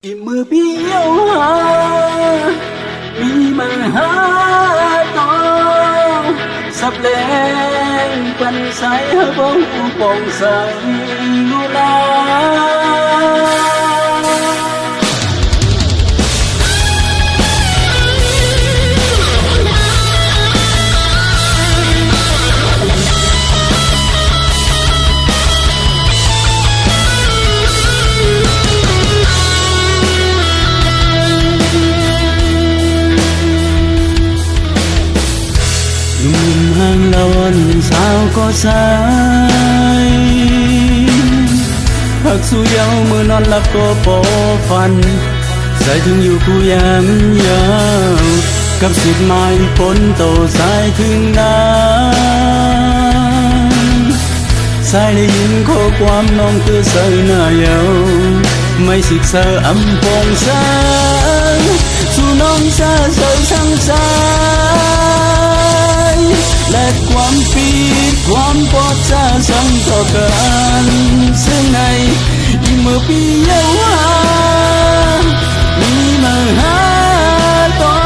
มือพี่เย้าหามีมาหาต่อสับแรงปันสายหาบ่หูปองใสลูลาห่างละวันสาวก็สายหักสู่เยาเมื่อนอนหลับก็ปอฝันสายถึงอยู่คู่ยามยาวกับสุดหมายฝนโตสายถึงน้ำสายได้ยินข้อความน้องคือเสือหน้าเยาไม่สิกเสืออำพงสายสู่น้องซาเสือช่างสายและความผิดความปอดซาสั่งต่อกันซึ่งในเมื่อปีเยาว์มีมาหาต่อ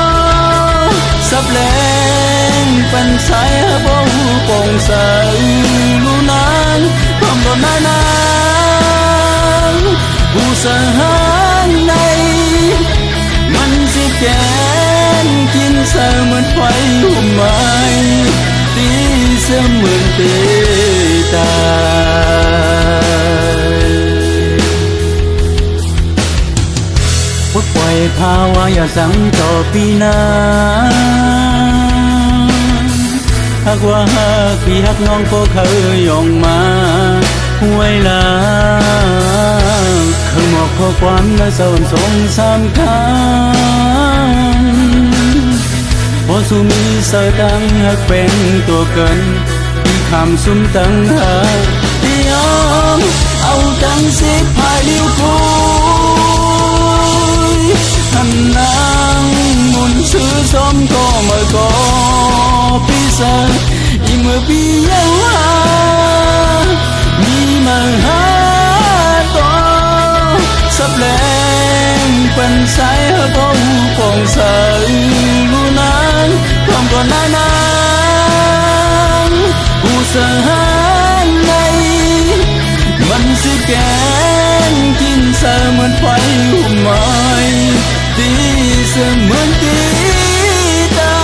สับแรงเป็นสายบ่หูปองสายลูนางความร้อนนางผู้สหายในมันสิแกนกินเสมือนไฟหุ่มไม้ตีเสมือนเตตายปลดปล่อยภาวะอย่าสั่งต่อปีหน้าหากว่าหากพี่หักน้องก็เคยยองมาห้วยลาเคยบอกข้อความและสอนส่ง3 ครั้งพอสู่มีเสยตั้งหักเป็นตัวเกินที่คำสุ่มตั้งหาที่ยอมเอาตั้ง10 พายเลี้ยวคุยหันนางมุนซื้อส้มก็มาก็พี่เสยเมื่อพี่เยาว์มีมาหาต่อสับแรงเป็นสายบ่หูปองสายลูนางความก่อนหน้านางผู้สหายในมันสิแกนกินเสมือนไฟหุ่มไม้ตีเสมือนตีตาย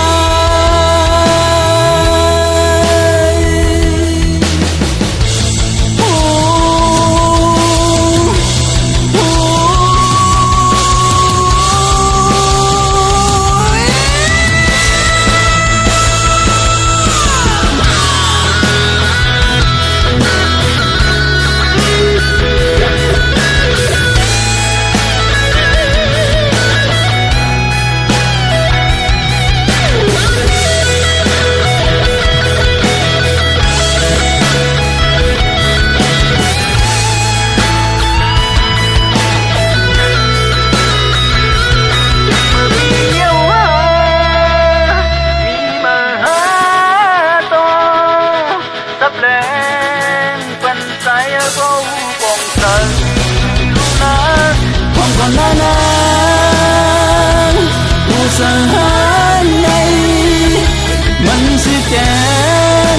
ผู้สหายในมันสิแก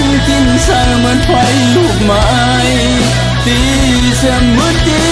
นกินเสมือนไฟลูกไม้ตีเสมือนตี